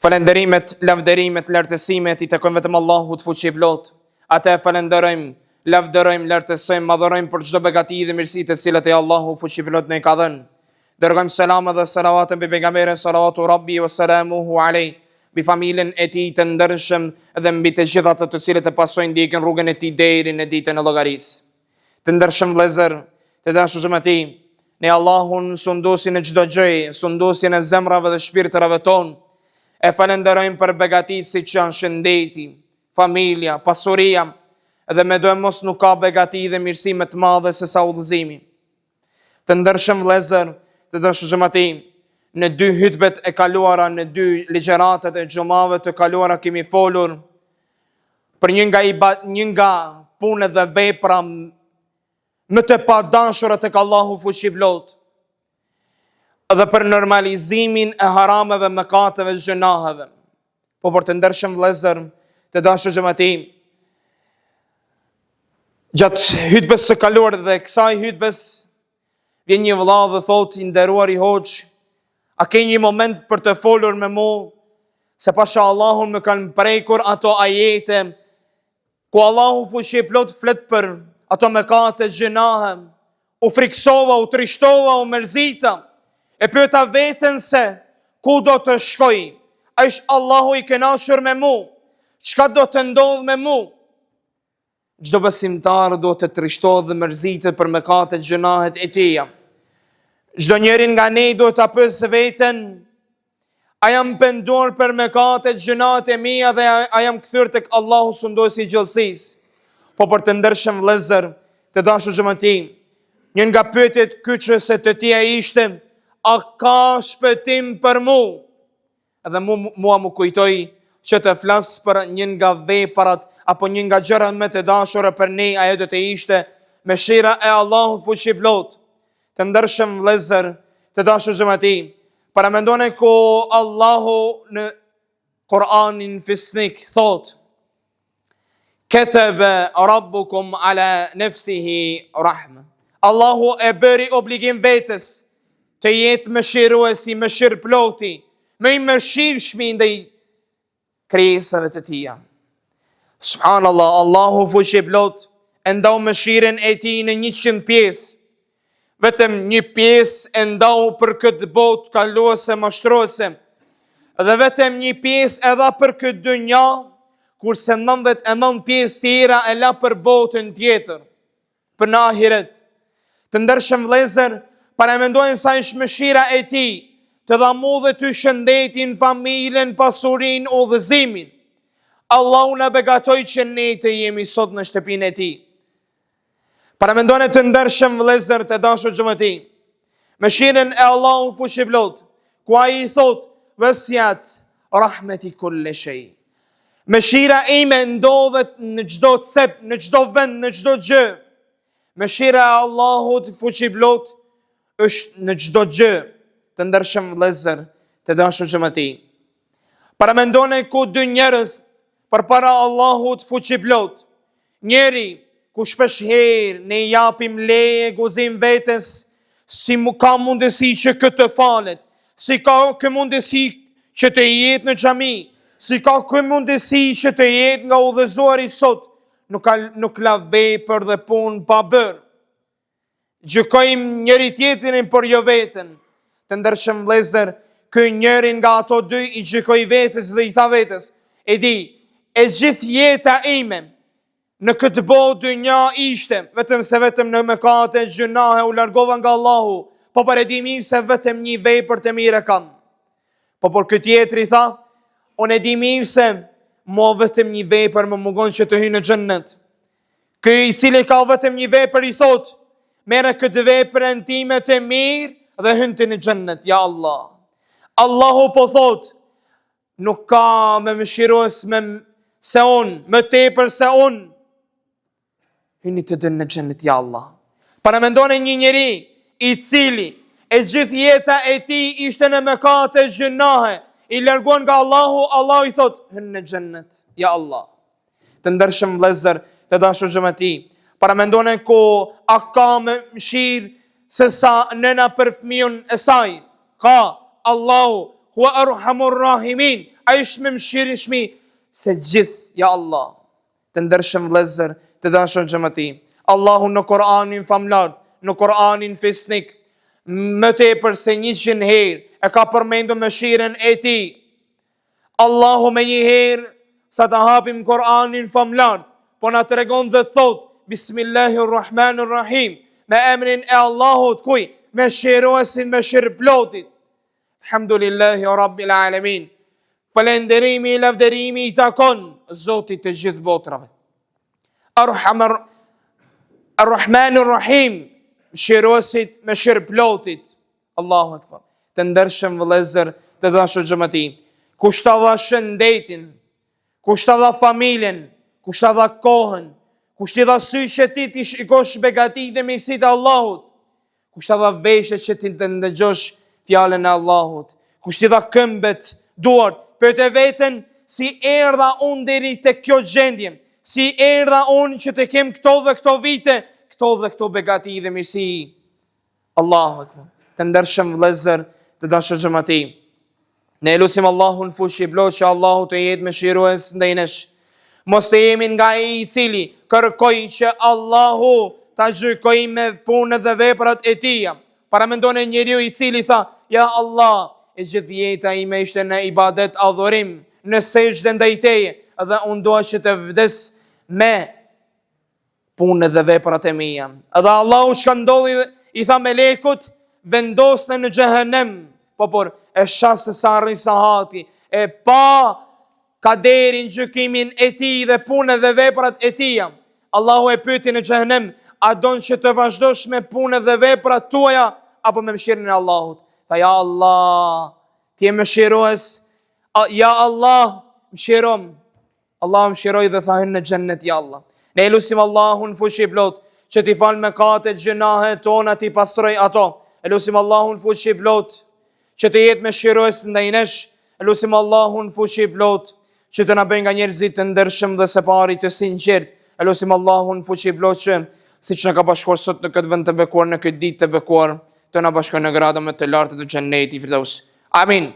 Falenderimet, lavderimet, lartësimet i takojnë vetëm Allahut fuqiplot. Atë falenderojmë, lavderojmë, lartësojmë, madhërojmë për çdo begati dhe mirësi të cilat e Allahu fuqiplot ne ka dhënë. Dërgojmë selam dhe salavatën mbi pejgamberin sallallahu rabbi wa salamuhu alaihi, mbi familjen e tij të ndershëm dhe mbi të gjithat të cilët e pasojnë ndjekën rrugën e tij deri në ditën e llogarisë. Të ndershëm vëllezër, të dashur xhamati, ne Allahun sundosin në çdo gjë, sundosin në zemrave dhe shpirtërave tonë. E falenderojmë për begatit si që janë shëndeti, familja, pasuria, dhe me dojmë mos nuk ka begati dhe mirësi më të madhe se sa udhëzimi. Të ndershëm vëllezër, të dashur xhamati, në 2 hutbet e kaluara, në 2 ligjëratat e xumave të kaluara kemi folur për një nga punët dhe vepra më të padashura tek Allahu fuqiplot, dhe për normalizimin e harameve, mëkateve, gjunaheve. Po për të ndershëm vëllezër, të dashur xhamati, gjatë hutbes së kaluar dhe kësaj hutbes vjen një vëlla dhe thotë, i nderuar i hoxh, a ke një moment për të folur me mua, se pasha Allahun më kanë prekur ato ajete ku Allahu fuqiplot flet për ato mëkate, gjunahe, u friksova, u trishtova, u mërzita. E pyeta veten se ku do të shkoj? A ish Allahu i kënaqur me mua? Çka do të ndodh me mua? Çdo besimtar do të trishtohet dhe mërzitet për mëkatet, gjunahet e tija. Çdo njeri nga ne do të pyesë veten, a jam penduar për mëkatet, gjunahet e mia dhe a jam kthyer tek Allahu sunduesi i gjallësisë? Po për të ndershëm vëllezër, të dashur xhamati, një nga pyetjet kyçëse të tija ishte, a ka shpëtim për mua? Edhe mua më kujtoi që të flas për një nga veprat apo një nga gjërat më të dashura për ne, ajo do të ishte mëshira e Allahut fuqiplot. Të ndershëm vëllezër, të dashur xhamati, para mendoni ku Allahu në Kur'anin Fisnik thot: Kataba rabbukum ala nafsihi rahma. Allahu e bëri obligim vetes të jetë mëshiruesi, mëshirëploti, më i mëshirshëm ndaj krijesave të tija. Subhanallah, Allahu fuqiplot e ndau mëshirën e tij në 100 pjesë. Vetëm 1 pjesë e ndau për këtë botë kaluese, mashtruese, dhe vetëm 1 pjesë e dha për këtë dynja, kurse 99 pjesë tjera e la për botën tjetër, për në ahiret. Të ndershëm vëllezër, para mendojnë sa është mëshira e tij, të dha mu dhe ty shëndetin, familjen, pasurinë, udhëzimin. Allahu na begatoi që ne të jemi sot në shtëpinë e tij. Para mendojnë të ndershëm vëllezër, të dashur xhamati, mëshirën e Allahut fuqiplot, ku ai thot: "Wasiat rahmeti kulli shay." Mëshira ime ndodhet në çdo cep, në çdo vend, në çdo gjë. Mëshira e Allahut fuqiplot është në çdo gjë. Të ndershëm vëllezër, të dashur xhamati, para mendoni ku 2 njerëz përpara Allahut fuqiplot. Njeri ku shpesh herë ne japim leje, guzim vetes, si ka mundësi që këtë falet, si ka kë mundësi që të jetë në xhami, si ka kë mundësi që të jetë nga udhëzuari sot, nuk la vepër dhe punë pa bërë. Gjykojmë njëri tjetrin për jo veten. Të ndershëm vëllezër, ky njeri nga ato 2 i gjykoi vetes dhe i tha vetes: e di, e gjithë jeta ime në këtë botë dynja ishte vetëm në mëkate, gjunahe, u largova nga Allahu, po për e di mirë se vetëm 1 vepër të mire kam. Po për këtë tjetri tha: unë e di mirë se mo vetëm 1 vepër më mungon që të hyj në xhennet. Ky i cili ka vetëm 1 vepër i thot: merre këtë veprën time të mirë dhe hyn ti në xhennet, ja Allah. Allahu po thot: nuk ka më mëshirues se unë, më tepër se unë. Hyni të dënë në xhennet, ja Allah. Para mendoni një njeri i cili e gjithë jeta e tij ishte në mëkate, gjunahe, i largon nga Allahu, Allahu i thot: hyn në xhennet, ja Allah. Të ndershëm vëllezër, të dashur xhamati, para mendoni ku a ka më mëshirë se sa nëna për fëmijën e saj? Ka. Allahu hua arhamur rahimin. a ish me mëshirshmi se gjithë, ja Allah. Të ndershëm vëllezër, të dashur xhamati, Allahu në Kur'anin famlar, në Kur'anin fisnik, më tepër se 100 herë e ka përmendur mëshirën e tij. Allahu me një herë sa të hapim Kur'anin famlar, po na tregon dhe thot Bismillahirrahmanirrahim, me emrin e Allahut kuj mëshiruesin mëshirëplotit. Alhamdulillahi Rabbil Alamin. Falënderimi, lavdërimi i takon Zotit të gjithë botrave. Ar-Rahmanir-Rahim, mëshiruesit mëshirëplotit. Allahu Akbar. Të ndershëm vëllezër, të dashur xhamati, kush ta dha shëndetin, kush ta dha familjen, kush ta dha kohën, kush t'i dha sytë ti t'i shikosh begatit dhe mirësitë e Allahut, kush ta dha veshët që ti të ndëgjosh fjalën e Allahut, kush t'i dha këmbët, duart, për të veten si erdha unë deri te kjo gjendje, si erdha unë që të kem këto dhe këto vite, këto dhe këto begati dhe mirësi. Allahu Akbar. Të ndershëm vëllezër, të dashur xhamati, ne lutim Allahun fuqi plot që Allahu të jetë mëshirues ndaj nesh. Mos të jemi nga ai i cili kërkoj që Allahu ta gjykojë me punët dhe veprat e tij. Para mendon e njeriu i cili tha, ja Allah, e gjithë jeta ime ishte në ibadet adhurim, në sejdë ndaj teje, dhe unë dua që të vdes me punët dhe veprat e mia. Edhe Allahu çka ndodhi, i tha melekut, vendosni në xhehenem, po por e shasë sa arrin sahati, e pa kaderin, gjykimin e tij dhe punët dhe veprat e tij. Allahu e pyeti në xhehenem, a don që të vazhdosh me punët dhe veprat tuaja apo me mëshirën e Allahut? Tha, ja Allah, ti je mëshirues, ja Allah, mëshirom. Allah mëshiroj dhe tha hynë në xhennet, ja Allah. Ne lutim Allahun fuqi plot që t'i fal mëkatet, gjunahet tona, t'i pastroj ato. E lutim Allahun fuqi plot që të jetë mëshirues ndaj nesh. E lutim Allahun fuqi plot që të na bëjë nga njerëzit të ndershëm dhe së pari të sinqert. E lutim Allahun fuqi plot që siç na ka bashkuar sot në këtë vend të bekuar, në këtë ditë të bekuar, të na bashkojë në gradë më të lartë të xhennetit Firdaus. Amin.